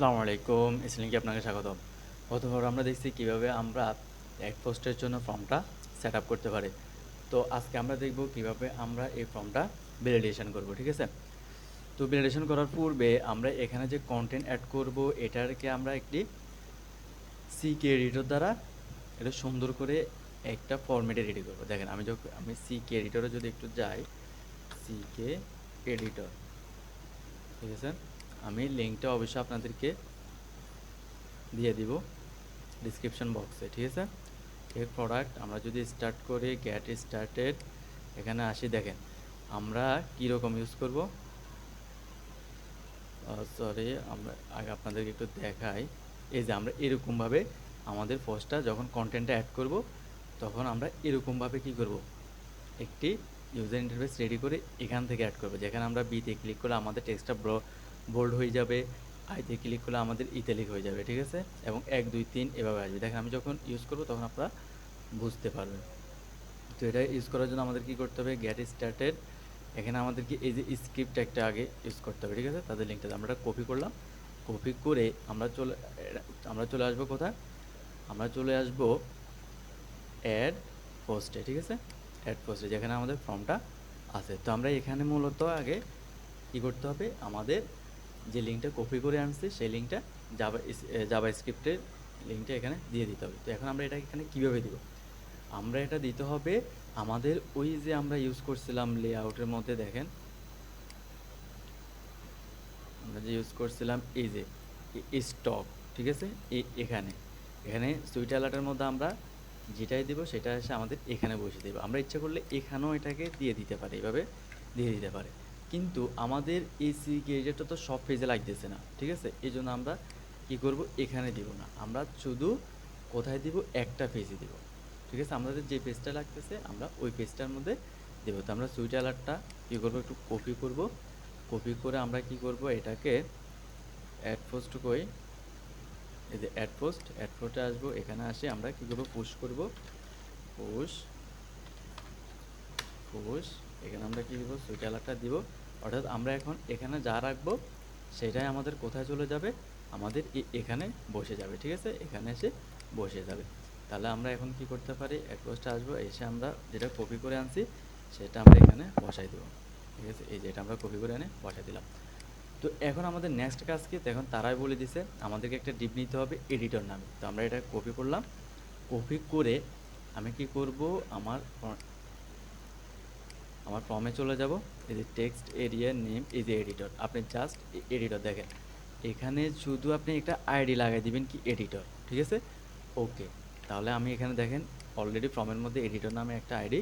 আসসালামু আলাইকুম, ইসলামকে আপনাকে স্বাগতম। গতবার আমরা দেখছি কিভাবে আমরা এক পোস্টের জন্য ফর্মটা সেট আপ করতে পারি। তো আজকে আমরা দেখব কিভাবে আমরা এই ফর্মটা ভ্যালিডেশন করব, ঠিক আছে? তো ভ্যালিডেশন করার পূর্বে আমরা এখানে যে কন্টেন্ট অ্যাড করব এটাকে আমরা একটি সিকে এডিটর দ্বারা এটা সুন্দর করে একটা ফরম্যাটে রেডি করব। দেখেন আমি সিকে এডিটরে যদি একটু যাই, সিকে এডিটর, ঠিক আছে? আমি লিঙ্কটা অবশ্যই আপনাদেরকে দিয়ে দিব ডিসক্রিপশন বক্সে, ঠিক আছে? এর প্রোডাক্ট আমরা যদি স্টার্ট করি গেট স্টার্টেড, এখানে আসি। দেখেন আমরা কীরকম ইউজ করব। সরি, আমরা আগে আপনাদেরকে একটু দেখাই। এই যে আমরা এরকমভাবে আমাদের পোস্টটা যখন কন্টেন্টটা অ্যাড করব তখন আমরা এরকমভাবে কি করব, একটি ইউজার ইন্টারফেস রেডি করে এখান থেকে অ্যাড করব। যেখানে আমরা বিতে ক্লিক করলে আমাদের টেক্সটটা বোল্ড হয়ে যাবে, আইতে ক্লিক করলে আমাদের ইতালিক হয়ে যাবে, ঠিক আছে? এবং 1 2 3 এভাবে আসবে। দেখেন আমি যখন ইউজ করব তখন আপনারা বুঝতে পারবেন। তো এটা ইউজ করার জন্য আমাদের কি করতে হবে, গেট স্টার্টেড, এখানে আমাদেরকে এই যে স্ক্রিপ্ট একটা আগে ইউজ করতে হবে, ঠিক আছে? তাদের লিঙ্কটা আমরা কপি করলাম। কপি করে আমরা চলে আসবো কোথায়, আমরা চলে আসবো অ্যাড পোস্টে, ঠিক আছে? অ্যাড পোস্টে যেখানে আমাদের ফর্মটা আছে। তো আমরা এখানে মূলত আগে কি করতে হবে, আমাদের যে লিঙ্কটা কপি করে আনছি সেই লিঙ্কটা জাভা স্ক্রিপ্টের লিঙ্কটা এখানে দিয়ে দিতে হবে। তো এখন আমরা এটা এখানে কীভাবে দিব, আমরা এটা দিতে হবে আমাদের ওই যে আমরা ইউজ করছিলাম লেআউটের মধ্যে। দেখেন আমরা যে ইউজ করছিলাম এই যে স্টক, ঠিক আছে? এখানে এখানে সুইট অ্যালার্টের মধ্যে আমরা যেটাই দিব সেটা এসে আমাদের এখানে বসে দেবো। আমরা ইচ্ছা করলে এখানেও এটাকে দিয়ে দিতে পারি, এইভাবে দিয়ে দিতে পারে। কিন্তু আমাদের এই সি গেজেটটা তো সব পেজে লাগতেছে না, ঠিক আছে? এই জন্য আমরা কি করব, এখানে দিব না, আমরা শুধু কোথায় দিব, একটা পেজে দিব, ঠিক আছে? আমাদের যে পেজটা লাগতেছে আমরা ওই পেজটার মধ্যে দেবো। তো আমরা সুইট অ্যালার্টটা কী করবো, একটু কপি করব। কপি করে আমরা কি করব, এটাকে অ্যাড পোস্ট কই, এই যে অ্যাড পোস্টে আসবো। এখানে আসি আমরা কি করব, পুশ করব, পুশ পুশ এখানে আমরা কি দিব, সুইট অ্যালার্টটা দিব। অর্থাৎ আমরা এখন এখানে যা রাখবো সেটাই আমাদের কোথায় চলে যাবে, আমাদের এখানে বসে যাবে, ঠিক আছে? এখানে এসে বসে যাবে। তাহলে আমরা এখন কি করতে পারি, অ্যাড পোস্টে আসবো, এসে আমরা যেটা কপি করে আনছি সেটা আমরা এখানে বসাই দেবো, ঠিক আছে? এই যে এটা আমরা কপি করে এনে বসাই দিলাম। তো এখন আমাদের নেক্সট কাজ কি, এখন তারাই বলে দিছে আমাদেরকে একটা ডিপ নিতে হবে এডিটর নামে। তো আমরা এটা কপি করলাম। কপি করে আমি কি করব, আমার ফর্মে চলে যাব। এই যে টেক্সট এরিয়া নেম, এই যে এডিটর, আপনি জাস্ট এডিটর দেখেন এখানে শুধু আপনি একটা আইডি লাগাই দিবেন কি এডিটর, ঠিক আছে? ওকে, তাহলে আমি এখানে দেখেন অলরেডি ফর্মের মধ্যে এডিটর নামে একটা আইডি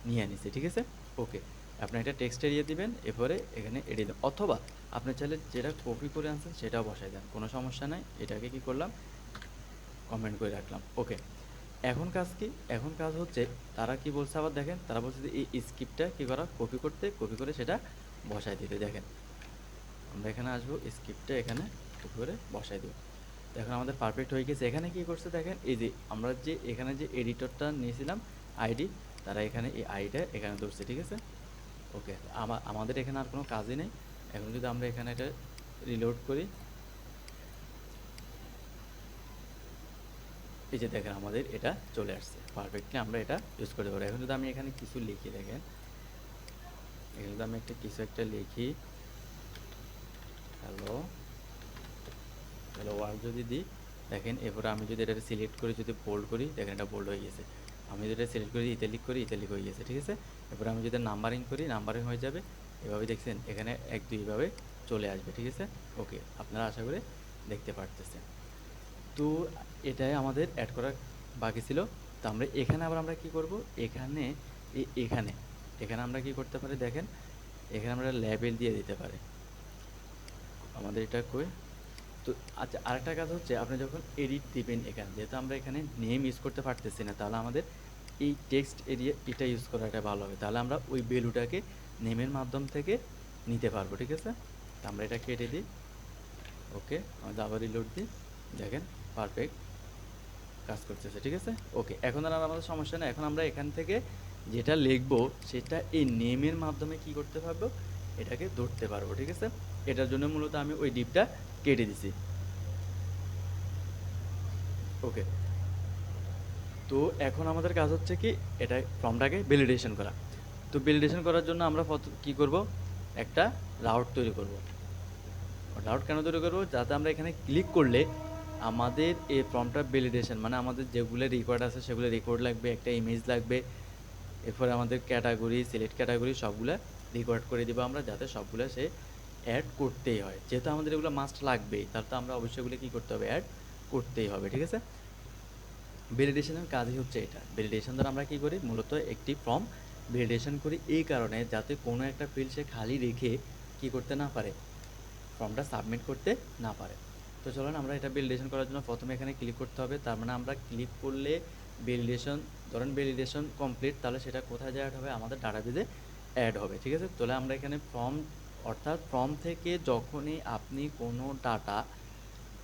নিয়ে নিছি, ঠিক আছে? ওকে, আপনি একটা টেক্সট এরিয়া দিবেন, এরপরে এখানে এডিট, অথবা আপনি চাইলে যেটা কপি করে আনছেন সেটাও বসাই দেন, কোনো সমস্যা নাই। এটাকে কি করলাম, কমেন্ট করে রাখলাম। ওকে, এখন কাজ কি, এখন কাজ হচ্ছে তারা কি বলছে আবার দেখেন, তারা বলছে যে এই স্ক্রিপ্টটা কী করা, কপি করতে, কপি করে সেটা বসাই দিতে। দেখেন আমরা এখানে আসবো, স্ক্রিপ্টটা এখানে কপি করে বসাই দেবো। তো এখন আমাদের পারফেক্ট হয়ে গেছে। এখানে কি করছে দেখেন, এই যে আমরা যে এখানে যে এডিটরটা নিয়েছিলাম আইডি, তারা এখানে এই আইডিটা এখানে ধরছে, ঠিক আছে? ওকে, আমাদের এখানে আর কোনো কাজই নেই। এখন যদি আমরা এখানে এটা রিলোড করি, এই যে দেখেন আমাদের এটা চলে আসছে পারফেক্টলি, আমরা এটা ইউজ করতে পারি। এখন যদি আমি এখানে কিছু লিখি, দেখেন এখানে যদি আমি কিছু একটা লিখি, হ্যালো হ্যালো ওয়ার্ল্ড যদি দিই, দেখেন এরপরে আমি যদি এটা সিলেক্ট করি, যদি বোল্ড করি, দেখেন এটা বোল্ড হয়ে গেছে। আমি যদি এটা সিলেক্ট করি, ইতালিক করি, ইতালিক হয়ে গেছে, ঠিক আছে? এরপরে আমি যদি নাম্বারিং করি, নাম্বারিং হয়ে যাবে। এভাবে দেখছেন এখানে 1 2 এভাবে চলে আসবে, ঠিক আছে? ওকে, আপনারা আশা করে দেখতে পারতেছেন। তো এটাই আমাদের অ্যাড করা বাকি ছিল। তো আমরা এখানে আবার আমরা কি করব, এখানে এখানে এখানে আমরা কি করতে পারি, দেখেন এখানে আমরা লেবেল দিয়ে দিতে পারি। আমাদের এটা কই, তো আচ্ছা আরেকটা কাজ হচ্ছে, আপনি যখন এডিট দিবেন এখানে, যেহেতু আমরা এখানে নেম ইউজ করতে পারতেছি না, তাহলে আমাদের এই টেক্সট এরিয়া এটা ইউজ করাটা ভালো হবে। তাহলে আমরা ওই ভ্যালুটাকে নেমের মাধ্যম থেকে নিতে পারবো, ঠিক আছে? তো আমরা এটা কেটে দিই। ওকে, আমাদের আবার রিলোড দিই, দেখেন পারফেক্ট কাজ করতেছে, ঠিক আছে? ওকে, এখন আর আমাদের সমস্যা নেই। এখন আমরা এখান থেকে যেটা লিখবো সেটা এই নেমের মাধ্যমে কি করতে পারবো, এটাকে ধরতে পারবো, ঠিক আছে? এটার জন্য মূলত আমি ওই ডিপটা কেটে দিছি। ওকে। তো এখন আমাদের কাজ হচ্ছে কি এটা ফর্মটাকে ভ্যালিডেশন করা। তো ভ্যালিডেশন করার জন্য আমরা কি করব, একটা রাউট তৈরি করব। রাউট কেন তৈরি করব, যাতে আমরা এখানে ক্লিক করলে আমাদের এই ফর্মটা ভ্যালিডেশন মানে আমাদের যেগুলো রেকর্ড আছে সেগুলো রেকর্ড লাগবে, একটা ইমেজ লাগবে, এরপরে আমাদের ক্যাটাগরি সিলেক্ট ক্যাটাগরি সবগুলা রেকর্ড করে দিব আমরা, যাতে সবগুলো সে অ্যাড করতেই হয়। যেহেতু আমাদের এগুলো মাস্ট লাগবেই, তাহলে তো আমরা অবশ্যই এগুলো কী করতে হবে, অ্যাড করতেই হবে। ঠিক আছে, ভ্যালিডেশনের কাজই হচ্ছে এটা। ভ্যালিডেশন দ্বারা আমরা কী করি, মূলত একটি ফর্ম ভ্যালিডেশন করি এই কারণে যাতে কোনো একটা ফিল্ড সে খালি রেখে কী করতে না পারে, ফর্মটা সাবমিট করতে না পারে। তো চলুন আমরা এটা ভ্যালিডেশন করার জন্য প্রথমে এখানে ক্লিক করতে হবে। তার মানে আমরা ক্লিক করলে ভ্যালিডেশন, ধরেন ভ্যালিডেশন কমপ্লিট, তাহলে সেটা কোথায় অ্যাড হবে, আমাদের ডাটাবেজে অ্যাড হবে। ঠিক আছে, তাহলে আমরা এখানে ফর্ম, অর্থাৎ ফর্ম থেকে যখনই আপনি কোনো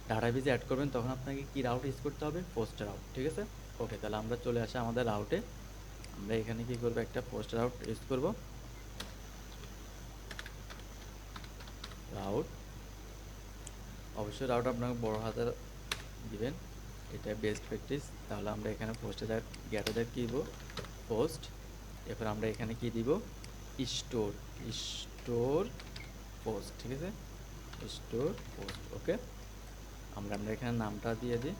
ডাটাবেজে অ্যাড করবেন তখন আপনাকে কি রাউট ইউজ করতে হবে, পোস্ট রাউট। ঠিক আছে, ওকে। তাহলে আমরা চলে আসি আমাদের রাউটে। আমরা এখানে কি করব, একটা পোস্ট রাউট ইউজ করব। রাউট, অবশ্যই রাউট আপনাকে বড় হাতের দিবেন, এটা বেস্ট প্র্যাকটিস। তাহলে আমরা এখানে পোস্টে গেটারে কি দিব, পোস্ট। এরপর আমরা এখানে কি দিব, স্টোর, স্টোর পোস্ট। ঠিক আছে, স্টোর পোস্ট। ওকে, আমরা এখানে নামটা দিয়ে দিই,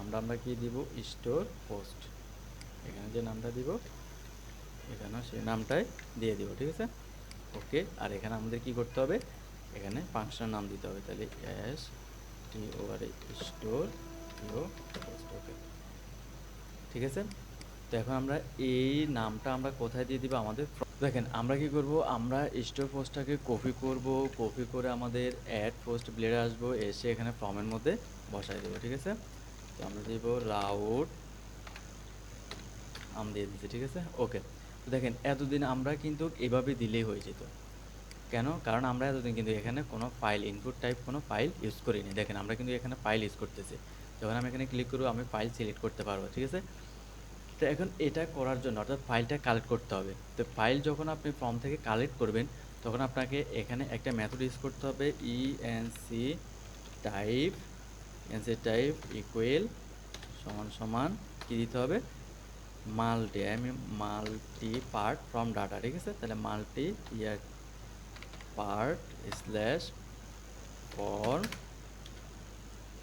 আমরা কি দিব, স্টোর পোস্ট। এখানে যে নামটা দিব এখানে সেই নামটাই দিয়ে দিব। ঠিক আছে, ওকে। আর এখানে আমাদের কি করতে হবে, এখানে ফাংশন নাম দিতে হবে, তাহলে S T over store post. Okay, ঠিক আছে। তো এখন আমরা এই নামটা আমরা কোথায় দিয়ে দিব, আমাদের দেখেন আমরা কি করব, আমরা স্টোর পোস্টটাকে কপি করব, কপি করে আমাদের অ্যাড পোস্ট ব্লেডে আসবো, এসে এখানে ফর্মের মধ্যে বসাই দেবো। ঠিক আছে, তো আমরা দিব রাউট দিয়ে দিচ্ছি। ঠিক আছে, ওকে। তো দেখেন এতদিন আমরা কিন্তু এভাবে দিলেই হয়ে যেত। কেন, কারণ আমরা এতদিন কিন্তু এখানে কোনো ফাইল ইনপুট টাইপ কোনো ফাইল ইউজ করিনি। দেখেন আমরা কিন্তু এখানে ফাইল ইউজ করতেছি, যখন আমি এখানে ক্লিক করব আমি ফাইল সিলেক্ট করতে পারবো। ঠিক আছে, তো এখন এটা করার জন্য অর্থাৎ ফাইলটা কালেক্ট করতে হবে। তো ফাইল যখন আপনি ফর্ম থেকে কালেক্ট করবেন তখন আপনাকে এখানে একটা মেথড ইউজ করতে হবে, ইএনসি টাইপ, ইকুয়াল সমান সমান কী দিতে হবে, মাল্টি পার্ট ফ্রম ডাটা। ঠিক আছে, তাহলে multi part slash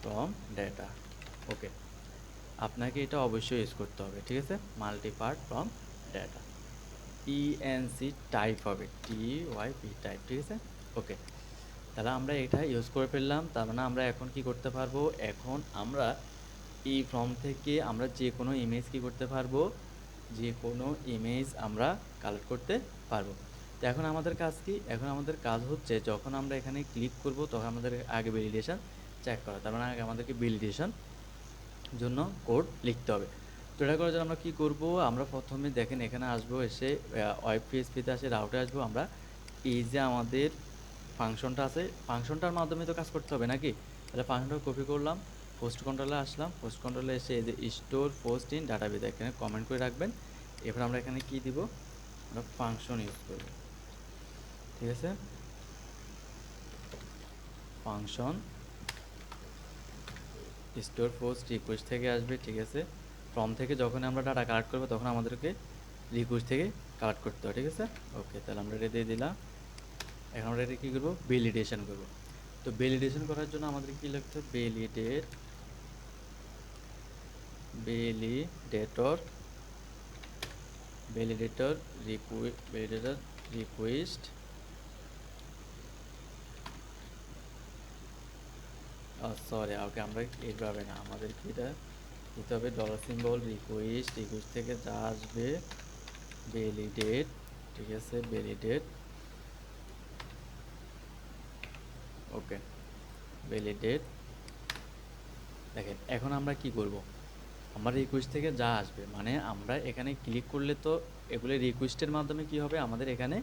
form data. Okay, আপনাকে এটা অবশ্যই ইউজ করতে হবে। ঠিক আছে, multi part form data, ENC type হবে, টিওয়াইপি টাইপ। ঠিক আছে, ওকে। তাহলে আমরা এটা ইউজ করে ফেললাম। তার মানে আমরা এখন কি করতে পারবো, এখন আমরা এই ফর্ম থেকে আমরা যে কোনো ইমেজ কি করতে পারবো, যে কোনো ইমেজ আমরা কালেক্ট করতে পারবো। তো এখন আমাদের কাজ কি, এখন আমাদের কাজ হচ্ছে যখন আমরা এখানে ক্লিক করব তখন আমাদের আগে ভ্যালিডেশন চেক করা। তার মানে আগে আমাদেরকে ভ্যালিডেশন জন্য কোড লিখতে হবে। তো এটা করার জন্য আমরা কী করব, আমরা প্রথমে দেখেন এখানে আসবো, এসে ওয়েব পিএইচপিতে আসে রাউটে আসবো। আমরা এই যে আমাদের ফাংশনটা আছে, ফাংশনটার মাধ্যমে তো কাজ করতে হবে নাকি, তাহলে ফাংশনটা কপি করলাম, পোস্ট কন্ট্রোলে আসলাম, পোস্ট কন্ট্রোলে এসে এই যে স্টোর পোস্ট ইন ডাটাবেজ এখানে কমেন্ট করে রাখবেন। এরপর আমরা এখানে কি দিব, আমরা ফাংশন ইউজ করব। ঠিক আছে, ফাংশন স্টোর পোস্ট রিকোয়েস্ট থেকে আসবে। ঠিক আছে, ফর্ম থেকে যখন আমরা ডাটা কালেক্ট করবো তখন আমাদেরকে রিকোয়েস্ট থেকে কালেক্ট করতে হবে। ঠিক আছে, ওকে। তাহলে আমরা এটা দিয়ে দিলাম। এখন আমরা এটা কী করবো, ভ্যালিডেশন করব। তো ভ্যালিডেশন করার জন্য আমাদের কী লিখতে হবে, ভ্যালিডেটর রিকোয়েস্ট সরি, ওকে। আমরা এইভাবে না, আমাদের কি এটা দিতে হবে, ডলার সিম্বল রিকোয়েস্ট থেকে যা আসবে ভ্যালিডেট। ঠিক আছে, ভ্যালিডেট, ওকে, ভ্যালিডেট। দেখেন এখন আমরা কি করব, আমার রিকোয়েস্ট থেকে যা আসবে মানে আমরা এখানে ক্লিক করলে তো এগুলো রিকোয়েস্টের মাধ্যমে কি হবে, আমাদের এখানে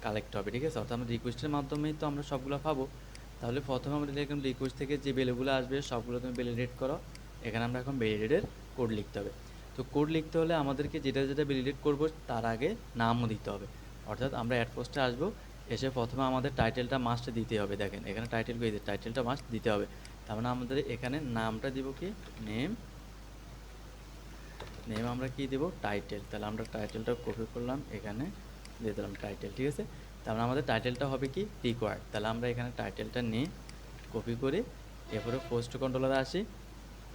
কালেক্ট হবে। ঠিক আছে, অর্থাৎ আমরা রিকোয়েস্টের মাধ্যমেই তো আমরা সবগুলো পাবো। তাহলে প্রথমে আমরা দেখলাম রিকোয়েস্ট থেকে যে ভ্যালুগুলো আসবে সবগুলো তুমি ভ্যালিডেট করো। এখানে আমরা এখন ভ্যালিডেটের কোড লিখতে হবে। তো কোড লিখতে হলে আমাদেরকে যেটা যেটা ভ্যালিডেট করব তার আগে নামও দিতে হবে। অর্থাৎ আমরা অ্যাড পোস্টে আসবো, এসে প্রথমে আমাদের টাইটেলটা মাস্ট দিতে হবে। দেখেন এখানে টাইটেলটা মাস্ট দিতে হবে। তার মানে আমাদের এখানে নামটা দিব কি নেম, নেম আমরা কি দেব টাইটেল। তাহলে আমরা টাইটেলটা কপি করলাম, এখানে দিয়ে দিলাম টাইটেল, ঠিক আছে। তার মানে আমাদের টাইটেলটা হবে কি রিকোয়ার্ড। তাহলে আমরা এখানে টাইটেলটা নিয়ে কপি করে এরপরে পোস্ট কন্ট্রোলারে আসি,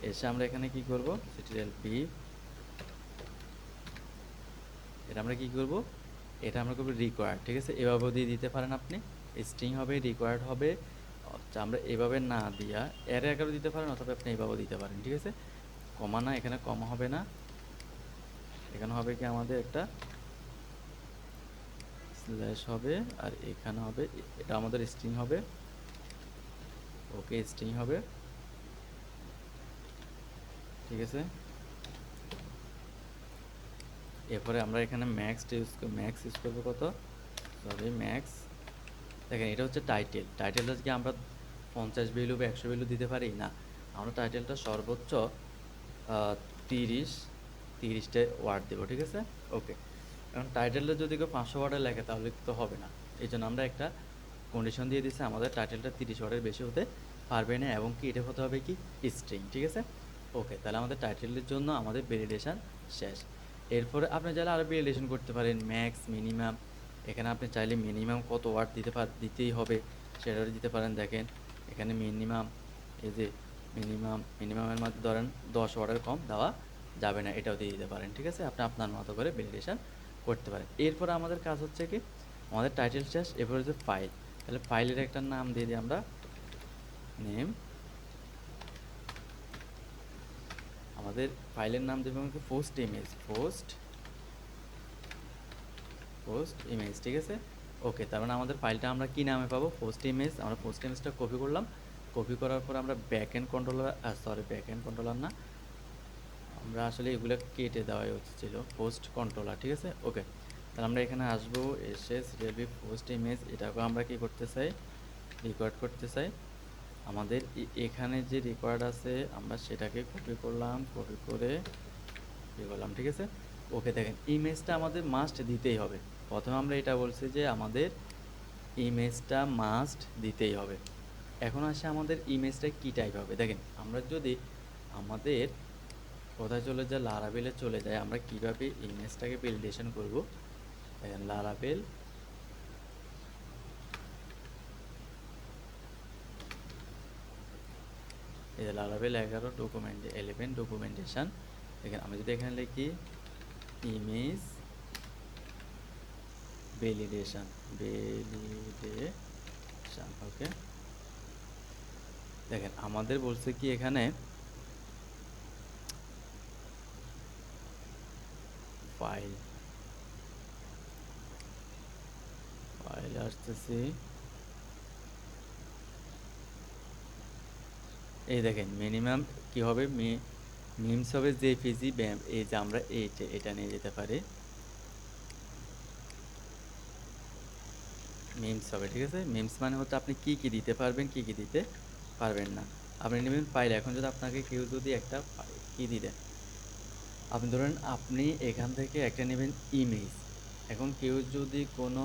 এসে আমরা এখানে কি করব সিটিএল পি, এটা আমরা কি করব, এটা আমরা করব রিকোয়ার্ড, ঠিক আছে। এভাবেও দিয়ে দিতে পারেন আপনি, স্ট্রিং হবে রিকোয়ার্ড হবে। আচ্ছা, আমরা এভাবে না দিয়া এর আকারে দিতে পারেন, অথবা আপনি এভাবেও দিতে পারেন, ঠিক আছে। কমা না, এখানে কমা হবে না, এখানে হবে কি আমাদের একটা স্ল্যাশ হবে, আর এখানে হবে, এটা আমাদের স্ট্রিং হবে, ওকে স্ট্রিং হবে, ঠিক আছে। এরপরে আমরা এখানে ম্যাক্স ইউজ করবো কত, সরি ম্যাক্স। দেখেন এটা হচ্ছে টাইটেল, টাইটেলটা কি আমরা 50 ভ্যালু বা 100 ভ্যালু দিতে পারি না, আমরা টাইটেলটা সর্বোচ্চ 30টা ওয়ার্ড দেবো, ঠিক আছে। ওকে, এখন টাইটেলটা যদি কেউ 500 ওয়ার্ডে লেখে তাহলে তো হবে না, এই জন্য আমরা একটা কন্ডিশন দিয়ে দিচ্ছি, আমাদের টাইটেলটা 30 ওয়ার্ডের বেশি হতে পারবে না, এবং কি এটা হতে হবে কি স্ট্রিং, ঠিক আছে। ওকে, তাহলে আমাদের টাইটেলের জন্য আমাদের ভ্যালিডেশন শেষ। এরপরে আপনি চাইলে আরও ভ্যালিডেশন করতে পারেন, ম্যাক্স মিনিমাম। এখানে আপনি চাইলে মিনিমাম কত ওয়ার্ড দিতেই হবে সেটা দিতে পারেন। দেখেন এখানে মিনিমাম, এই যে মিনিমামের মধ্যে ধরেন 10 ওয়ার্ডের কম দেওয়া যাবে না, এটাও দিয়ে দিতে পারেন, ঠিক আছে। আপনি আপনার মতো করে ভ্যালিডেশন করতে পারেন। এরপরে আমাদের কাজ হচ্ছে কি, আমাদের টাইটেল শেষ, এরপরে হচ্ছে ফাইল। তাহলে ফাইলের একটা নাম দিয়ে দিই আমরা নেম, আমাদের ফাইলের নাম দেবো আমাকে পোস্ট ইমেজ, ঠিক আছে। ওকে, তার মানে আমাদের ফাইলটা আমরা কি নামে পাবো, পোস্ট ইমেজ। আমরা পোস্ট ইমেজটা কপি করলাম, কপি করার পর আমরা ব্যাকএন্ড কন্ট্রোলার না, আমরা আসলে এগুলো কেটে দেওয়াই হচ্ছিল পোস্ট কন্ট্রোলার, ঠিক আছে। ওকে, তাহলে আমরা এখানে আসবো, এসে সিরিয়ালবি পোস্ট ইমেজ, এটাকে আমরা কি করতে চাই, রেকর্ড করতে চাই। আমাদের এখানে যে রেকর্ড আছে আমরা সেটাকে কপি করলাম, কপি করে কী করলাম, ঠিক আছে। ওকে, দেখেন ইমেজটা আমাদের মাস্ট দিতেই হবে। প্রথমে আমরা এটা বলছি যে আমাদের ইমেজটা মাস্ট দিতেই হবে। এখন আসে আমাদের ইমেজটা কী টাইপ হবে। দেখেন আমরা যদি আমাদের কোথায় চলে যায়, লারাভেলে চলে যায়, আমরা কিভাবে ইমেজটাকে ভ্যালিডেশন করব। দেখেন লারাভেল, এই যে লারাভেল 11 ডকুমেন্টেশন। দেখেন আমি যদি এখানে লিখি ইমেজ ভ্যালিডেশন, ওকে, দেখেন আমাদের বলছে কি এখানে ফাইল আসতেছি, এই দেখেন মিনিমাম কি হবে, মিমস হবে জেপিজি ব্যাম, এই যে আমরা এটা নিয়ে যেতে পারি, মিমস হবে, ঠিক আছে। মিমস মানে হচ্ছে আপনি কি কি দিতে পারবেন, কি কি দিতে পারবেন না। আপনি নেবেন ফাইল, এখন যদি আপনাকে কেউ যদি একটা কি দিয়ে দেন, আপনি ধরেন আপনি এখান থেকে একটা নেবেন ইমেজ, এখন কেউ যদি কোনো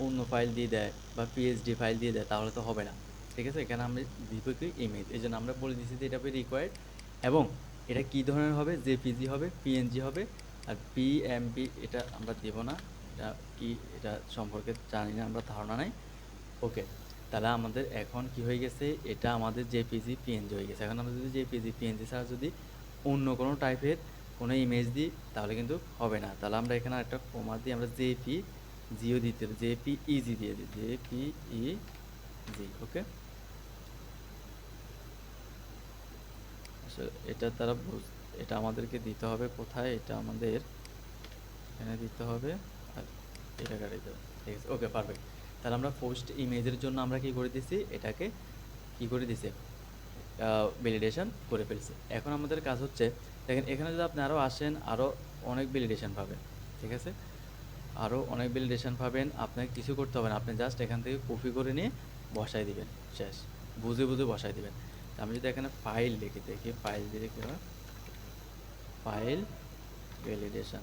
অন্য ফাইল দিয়ে দেয় বা পিএইচডি ফাইল দিয়ে দেয় তাহলে তো হবে না, ঠিক আছে। এখানে আমরা দিব কি ইমেজ, এই জন্য আমরা বলে দিচ্ছি যে এটা হবে রিকোয়ার্ড, এবং এটা কী ধরনের হবে, জেপিজি হবে, পিএনজি হবে, আর পিএমপি এটা আমরা দেব না, এটা কি এটা সম্পর্কে জানি না, আমরা ধারণা নাই। ওকে, তাহলে আমাদের এখন কি হয়ে গেছে, এটা আমাদের জেপিজি পিএনজি হয়ে গেছে। এখন আমরা যদি জেপিজি পিএনজি ছাড়া যদি অন্য কোনো টাইপের কোনো ইমেজ দিই তাহলে কিন্তু হবে না। তাহলে আমরা এখানে একটা কমা দিই, আমরা জিও দিতে, জেপিইজি দিয়ে দিই, জেপিইজি। ওকে, আসলে এটা তারা এটা আমাদেরকে দিতে হবে কোথায়, এটা আমাদের এখানে দিতে হবে, আর এটা কাটিয়ে দেবো, ঠিক আছে। ওকে, পারফেক্ট। তাহলে আমরা পোস্ট ইমেজের জন্য আমরা কি করে দিছি, এটাকে কি করে দিছি, ভ্যালিডেশন করে ফেলছি। এখন আমাদের কাজ হচ্ছে, দেখেন এখানে যদি আপনি আরও আসেন, আরও অনেক ভ্যালিডেশন পাবেন, ঠিক আছে। আরও অনেক ভ্যালিডেশন পাবেন, আপনাকে কিছু করতে হবে না, আপনি জাস্ট এখান থেকে কপি করে নিয়ে বসাই দিবেন, শেষ, বুঝে বুঝে বসাই দিবেন। আমি যদি এখানে ফাইল লিখি, দেখি ফাইল দিলে কী হয়, file validation,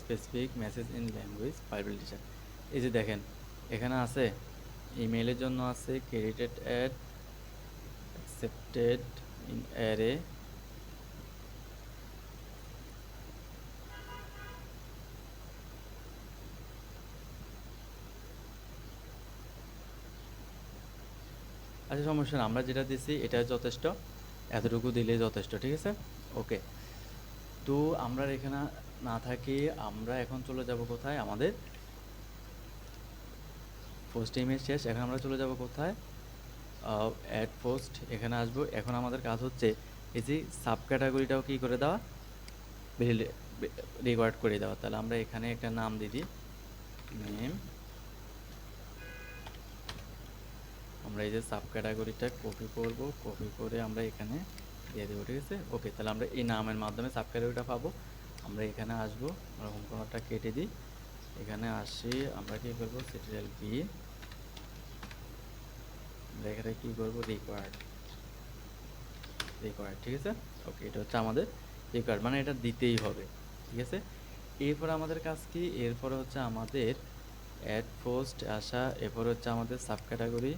specific message in language file validation. এই যে দেখেন এখানে আছে ইমেইলের জন্য আছে credited add accepted in array, আচ্ছা সমস্যা না, আমরা যেটা দিছি এটা যথেষ্ট, এতটুকু দিলে যথেষ্ট, ঠিক আছে। ওকে, তো আমরা এখানে না থাকি, আমরা এখন চলে যাব কোথায়, আমাদের পোস্ট ইমেজ শেষ, এখন আমরা চলে যাব কোথায়, অ্যাড পোস্ট, এখানে আসবো। এখন আমাদের কাজ হচ্ছে এই যে সাব ক্যাটাগরিটাও কী করে দেওয়া, রেকর্ড করে দেওয়া। তাহলে আমরা এখানে একটা নাম দিয়ে দিই, নেম। আমরা এই যে সাব ক্যাটাগরিটা কপি করব, কপি করে আমরা এখানে দিয়ে দেবো, ঠিক আছে। ওকে, তাহলে আমরা এই নামের মাধ্যমে সাব ক্যাটাগরিটা পাবো। আমরা এখানে আসবো, আমরা হোম কর্নারটা কেটে দিই, এখানে আসি, আমরা কী করবো, সিটিএল বি, আমরা এখানে কী করবো, রিকোয়ার্ড, ঠিক আছে। ওকে, এটা হচ্ছে আমাদের রিকোয়ার্ড, মানে এটা দিতেই হবে, ঠিক আছে। এরপর আমাদের কাজ কি, এরপরে হচ্ছে আমাদের অ্যাড পোস্ট আসা, এরপর হচ্ছে আমাদের সাব ক্যাটাগরি,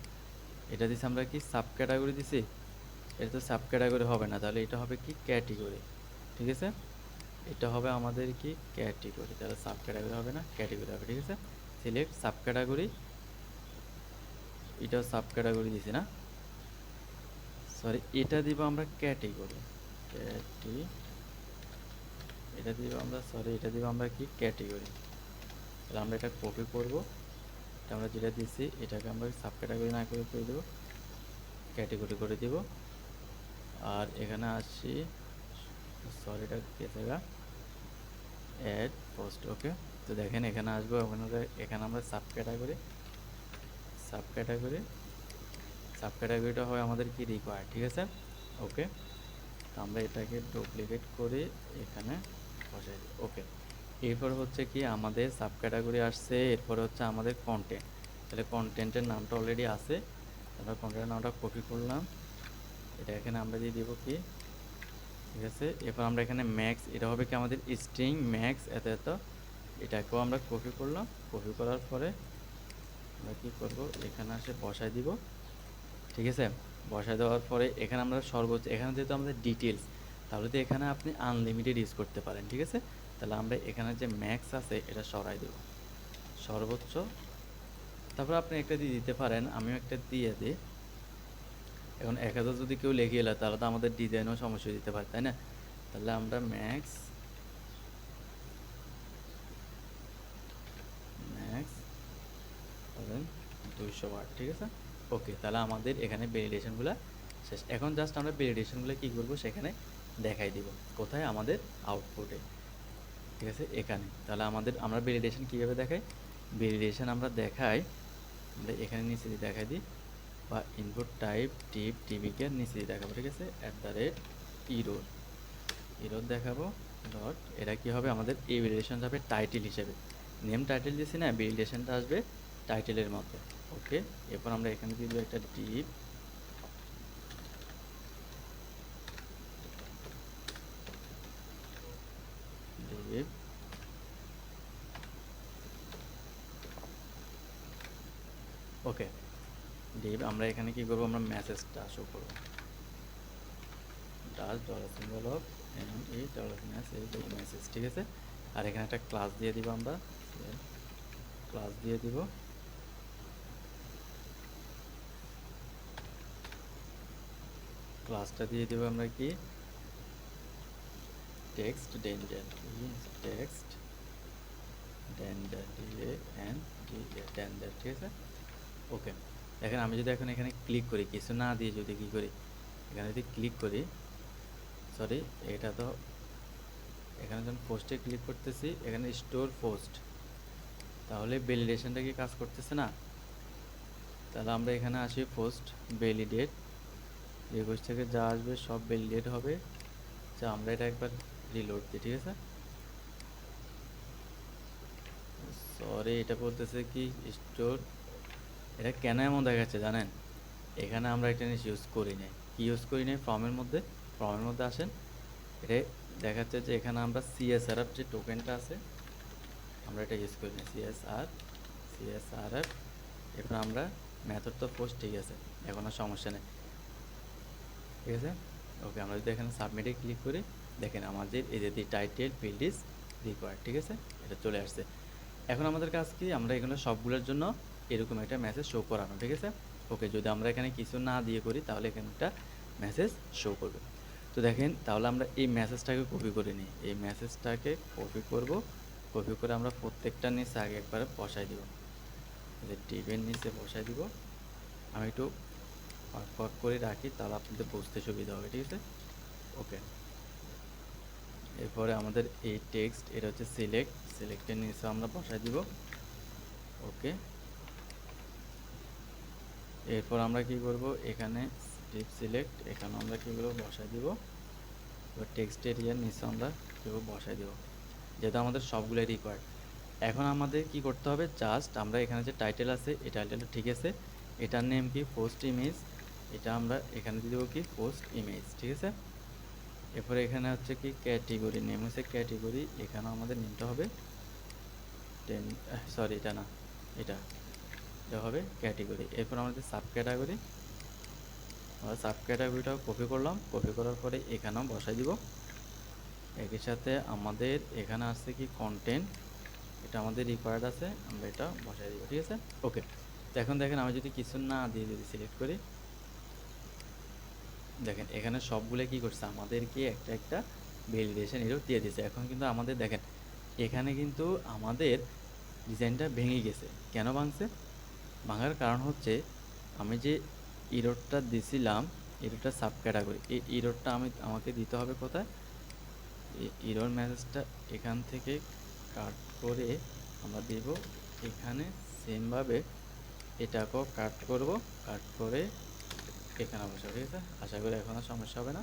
এটা দিছি আমরা কি সাব ক্যাটাগরি দিছি, এটা তো সাব ক্যাটাগরি হবে না, তাহলে এটা হবে কি ক্যাটেগরি, ঠিক আছে। এটা হবে আমাদের কি ক্যাটেগরি, তাহলে সাব ক্যাটাগরি হবে না, ক্যাটেগরি হবে, ঠিক আছে। সিলেক্ট সাব ক্যাটাগরি, এটাও সাব ক্যাটাগরি দিছি না, সরি, এটা দিব আমরা ক্যাটেগরি, এটা দিব আমরা, সরি, এটা দিব আমরা কি ক্যাটেগরি। তাহলে আমরা এটা কপি করব, এটা আমরা যেটা দিছি এটাকে আমরা সাব ক্যাটাগরি না করে দেবো, ক্যাটেগরি করে দেব। আর এখানে আসি, সরি, এটা কে জায়গা, অ্যাড পোস্ট। ওকে, তো দেখেন এখানে আসবো, এখানে আমরা সাব ক্যাটাগরিটা হয় আমাদের কি রিকোয়ার্ড, ঠিক আছে। ওকে, তো আমরা এটাকে ডুপ্লিকেট করে এখানে বসাই দিই। ওকে, এরপর হচ্ছে কি আমাদের সাব ক্যাটাগরি আসছে, এরপর হচ্ছে আমাদের কন্টেন্ট, তাহলে কন্টেন্টের নামটা অলরেডি আছে, আমরা কন্টেন্টের নামটা কপি করলাম, এটা এখানে আমরা দিয়ে দেবো কি, ঠিক আছে। এরপর আমরা এখানে ম্যাক্স, এটা হবে কি আমাদের স্ট্রিং ম্যাক্স এত এত, এটাকেও আমরা কপি করলাম, কপি করার পরে আমরা কী করবো, এখানে আসে বসায় দিব, ঠিক আছে। বসায় দেওয়ার পরে এখানে আমরা সর্বোচ্চ, এখানে যেহেতু আমাদের ডিটেলস, তাহলে তো এখানে আপনি আনলিমিটেড ইউজ করতে পারেন, ঠিক আছে। তাহলে আমরা এখানে যে ম্যাক্স আছে এটা সরাই দেব, সর্বোচ্চ। তারপর আপনি একটা দিয়ে দিতে পারেন, আমিও একটা দিয়ে দিই। এখন 1000 যদি কেউ লিখে এলো তাহলে তো আমাদের ডিজাইনও সমস্যা দিতে পারে, তাই না। তাহলে আমরা ম্যাক্স 200 ওয়াট, ঠিক আছে। ওকে, তাহলে আমাদের এখানে ভ্যালিডেশনগুলো শেষ। এখন জাস্ট আমরা ভ্যালিডেশনগুলো কী করবো, সেখানে দেখাই দিব, কোথায়, আমাদের আউটপুটে, ঠিক আছে, এখানে। তাহলে আমরা ভ্যালিডেশন কীভাবে দেখাই, ভ্যালিডেশন আমরা দেখাই, আমরা এখানে নিচে দিয়ে দেখাই দিই, বা ইনপুট টাইপ টিভিকে নিচে দিয়ে দেখাবো, ঠিক আছে, ইরোর দেখাবো ডট, এটা কী হবে, আমাদের এই ভ্যালিডেশন যাবে টাইটেল হিসেবে, নেম টাইটেল দিয়েছি না, ভ্যালিডেশনটা আসবে টাইটেলের মধ্যে। ওকে, এরপর আমরা এখানে দিয়ে দেবো একটা ডিপ, ওকে, ডিপ আমরা এখানে কি করবো, আমরা মেসেজটা শো করবো, ডাস ডলার সিম্বল অফ মেসেজ, ঠিক আছে। আর এখানে একটা ক্লাস দিয়ে দিব, আমরা ক্লাস দিয়ে দিব, ক্লাসটা দিয়ে দেবো আমরা কি text danger, text danger, danger, ঠিক আছে। ওকে, দেখেন আমি যদি এখন এখানে ক্লিক করি, কিছু না দিয়ে যদি কী করি, এখানে যদি ক্লিক করি, সরি, এটা তো এখানে যখন পোস্টে ক্লিক করতেছি, এখানে স্টোর পোস্ট, তাহলে ভ্যালিডেশনটা কি কাজ করতেছে না। তাহলে আমরা এখানে আসি পোস্ট ভ্যালিডেট, রিকোয়েস্ট থেকে যা আসবে সব ভ্যালিডেট হবে, যা আমরা এটা একবার রিলোড দিই, ঠিক আছে। সরি, এটা বলতেছে কি স্টোর, এটা কেন এমন দেখাচ্ছে জানেন, এখানে আমরা একটা জিনিস ইউজ করি নাই, কি ইউজ করি নাই, ফর্মের মধ্যে আসেন, এটা দেখাচ্ছে যে এখানে আমরা সিএসআর যে টোকেনটা আছে আমরা এটা ইউজ করি না, CSRF। এরপর আমরা মেথড তো পোস্ট ঠিক আছে, এখন আর সমস্যা নেই, ঠিক আছে। ওকে, আমরা যদি এখানে সাবমিটে ক্লিক করি, দেখেন আমাদের এই যে দি টাইটেল ফিল্ড ইজ রিকোয়ার্ড, ঠিক আছে, এটা চলে আসছে। এখন আমাদের কাজ কি, আমরা এগুলো সবগুলোর জন্য এরকম একটা মেসেজ শো করানো, ঠিক আছে। ওকে, যদি আমরা এখানে কিছু না দিয়ে করি তাহলে এখানে একটা মেসেজ শো করবে। তো দেখেন, তাহলে আমরা এই মেসেজটাকে কপি করে নিই, এই মেসেজটাকে কপি করব, কপি করে আমরা প্রত্যেকটা নিচে আগে একবারে বসাই দিব, যে টিভির নিচে বসাই দিব। আমি একটু ফাঁক করে রাখি, তাহলে আপনাদের বুঝতে সুবিধা হবে, ঠিক আছে। ওকে, এরপরে আমাদের এই টেক্সট, এটা হচ্ছে সিলেক্টের নিচে আমরা বসাই দিব। ওকে, এরপর আমরা কি করব, এখানে স্ট্রিপ সিলেক্ট, এখানে আমরা কি করব, বসাই দিব। এবার টেক্সট এরিয়ার নিচে আমরা কি করব, বসাই দিব, যেহেতু আমাদের সবগুলো রিকোয়ার্ড। এখন আমাদের কি করতে হবে, জাস্ট আমরা এখানে যে টাইটেল আছে, এই টাইটেলটা ঠিক আছে, এটার নেম কি পোস্ট ইমেজ, এটা আমরা এখানে দিয়ে দেবো কি পোস্ট ইমেজ, ঠিক আছে। এরপরে এখানে হচ্ছে কি ক্যাটেগরি, নেম হচ্ছে ক্যাটেগরি, এখানে আমাদের নিতে হবে সরি এটা না, এটা হবে ক্যাটেগরি। এরপর আমাদের সাব ক্যাটাগরি, আমরা সাব ক্যাটাগরিটাও কপি করলাম, কপি করার পরে এখানেও বসাই দিব। একই সাথে আমাদের এখানে আছে কি কন্টেন্ট, এটা আমাদের রিকোয়ার্ড আছে, আমরা এটা বসাই দিব, ঠিক আছে। ওকে, তো এখন দেখেন আমি যদি কিছু না দিয়ে যদি সিলেক্ট করি, দেখেন এখানে সবগুলো কি করছে, আমাদেরকে একটা একটা ভ্যালিডেশন এরও দিয়ে দিয়েছে। এখন কিন্তু আমাদের দেখেন এখানে কিন্তু আমাদের ডিজাইনটা ভেঙে গেছে। কেন ভাঙছে, ভাঙার কারণ হচ্ছে আমি যে ইরোডটা দিছিলাম, ইরোডটা সাব ক্যাটাগরি, এই ইরোডটা আমাকে দিতে হবে কোথায়, এই ইরোর মেসেজটা এখান থেকে কাট করে আমরা দেব এখানে, সেমভাবে এটাকেও কাট করব, কাট করে এখানে বসাবো, ঠিক আছে। আশা করি এখন আর সমস্যা হবে না।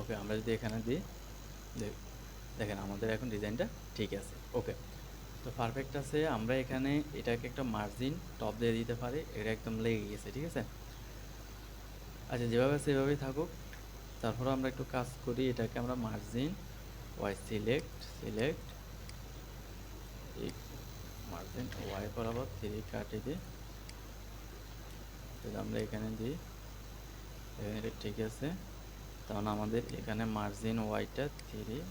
ওকে, আমরা যদি এখানে দিই, দেখেন আমাদের এখন ডিজাইনটা ঠিক আছে। ওকে, তো পারফেক্ট আছে। আমরা এখানে এটাকে একটা মার্জিন টপ দিয়ে দিতে পারি, এটা একদম লেগে গেছে, ঠিক আছে। আচ্ছা, যেভাবে আছে সেভাবেই থাকুক। তারপর আমরা একটু কাজ করি, এটাকে আমরা মার্জিন ওয়াই সিলেক্ট এই মার্জিন ওয়াই বরাবর 3 কাটিয়ে দিই, যদি আমরা এখানে দিই, এখানে এটা ঠিক আছে। তাহলে আমাদের এখানে মার্জিন ওয়াইটা 3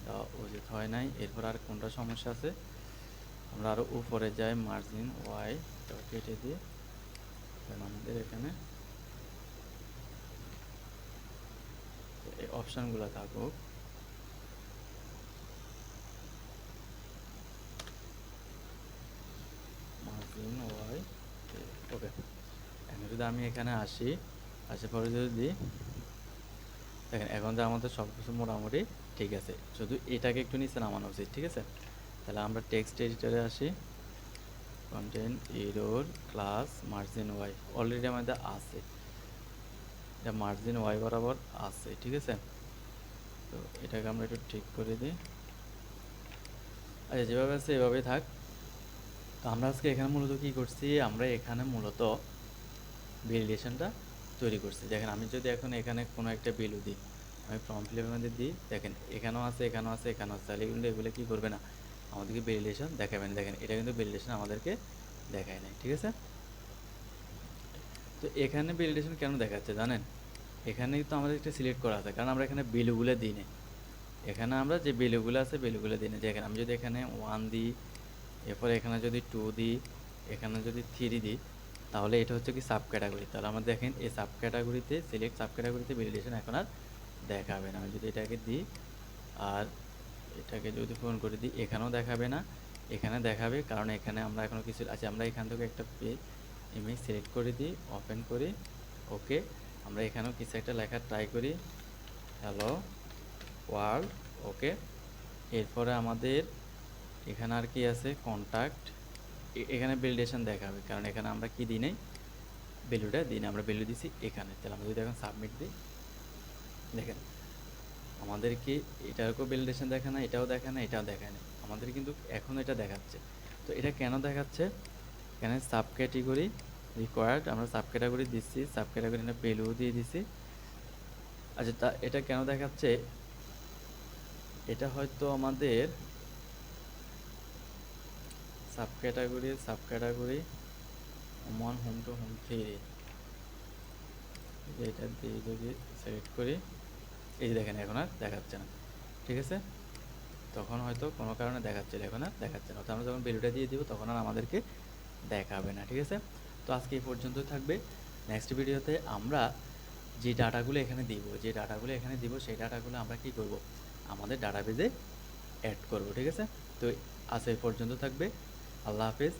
দেওয়া উচিত হয় নাই। এরপর আর কোনটা সমস্যা আছে, আমরা আরও উপরে যাই, মার্জিন ওয়াই কেটে দিই, আমাদের এখানে এই অপশানগুলো থাকুক। মার্জিন ওয়াই, ওকে। এখন যদি আমি এখানে আসি, আসার পরে যদি দিই, দেখেন এখন যে আমাদের সব কিছু মোটামুটি ঠিক আছে, শুধু এটাকে একটু নিচে নামানো উচিত, ঠিক আছে। তাহলে আমরা টেক্সট এডিটরে আসি, content error class margin Y already আমাদের আছে, এটা মার্জিন ওয়াই বরাবর আছে, ঠিক আছে। তো এটাকে আমরা একটু ঠিক করে দিই। আচ্ছা, যেভাবে আছে এভাবেই থাক। তো আমরা আজকে এখানে মূলত কী করছি, আমরা এখানে মূলত ভ্যালিডেশনটা তৈরি করছি। দেখেন আমি যদি এখন এখানে কোনো একটা ভ্যালু দিই, আমি ফর্ম ফিলের মধ্যে দিই, দেখেন এখানেও আছে, এখানেও আছে, এখানেও আছে, তাহলে কিন্তু এগুলো কী করবে না, আমাদেরকে ভ্যালিডেশন দেখাবে না। দেখেন এটা কিন্তু ভ্যালিডেশন আমাদেরকে দেখায় নাই, ঠিক আছে। তো এখানে ভ্যালিডেশন কেন দেখাচ্ছে জানেন, এখানে তো আমাদের একটা সিলেক্ট করা আছে, কারণ আমরা এখানে ভ্যালুগুলো দিই না। এখানে আমরা যে ভ্যালুগুলো আছে ভ্যালুগুলো দিই না। দেখেন আমি যদি এখানে 1 দিই, এরপরে এখানে যদি 2 দিই, এখানে যদি 3 দিই, তাহলে এটা হচ্ছে কি সাব ক্যাটাগরি। তাহলে আমরা দেখেন এই সাব ক্যাটাগরিতে সিলেক্ট সাব ক্যাটাগরিতে ভ্যালিডেশন এখন আর দেখাবে না। আমি যদি এটাকে দিই আর এটাকে যদি পূরণ করে দিই, এখানেও দেখাবে না, এখানে দেখাবে, কারণ এখানে আমরা এখনও কিছু আছে। আমরা এখান থেকে একটা ইমেজ সিলেক্ট করে দিই, ওপেন করি। ওকে, আমরা এখানেও কিছু একটা লেখা ট্রাই করি, হ্যালো ওয়ার্ল্ড। ওকে, এরপরে আমাদের এখানে আর কি আছে, কন্ট্যাক্ট, এখানে ভ্যালিডেশন দেখাবে, কারণ এখানে আমরা কি দিই নাই, ভ্যালুটা দিই না, আমরা ভ্যালু দিছি এখানে। তাহলে আমরা যদি এখন সাবমিট দিই, দেখেন আমাদেরকে এটারও ভ্যালিডেশন দেখে না, এটাও দেখে না, এটাও দেখায় না, আমাদের কিন্তু এখন এটা দেখাচ্ছে। তো এটা কেন দেখাচ্ছে, এখানে সাব ক্যাটাগরি রিকোয়ার্ড, আমরা সাব ক্যাটাগরি দিচ্ছি, সাব ক্যাটাগরি না ভ্যালু দিয়ে দিছি। আচ্ছা, তা এটা কেন দেখাচ্ছে, এটা হয়তো আমাদের sub category one home two home three, এটা দিয়ে যদি সিলেক্ট করি, এই যে দেখেন এখন আর দেখাচ্ছে না, ঠিক আছে। তখন হয়তো কোনো কারণে দেখাচ্ছিল, এখন আর দেখাচ্ছে না। তো আমরা যখন ভ্যালুটা দিয়ে দিব তখন আর আমাদেরকে দেখাবে না, ঠিক আছে। তো আজকে এই পর্যন্তই থাকবে। নেক্সট ভিডিওতে আমরা যে ডাটাগুলো এখানে দিব সেই ডাটাগুলো আমরা কি করব, আমাদের ডাটাবেজে অ্যাড করব, ঠিক আছে। তো আজ এই পর্যন্ত থাকবে। আল্লাহ হাফেজ।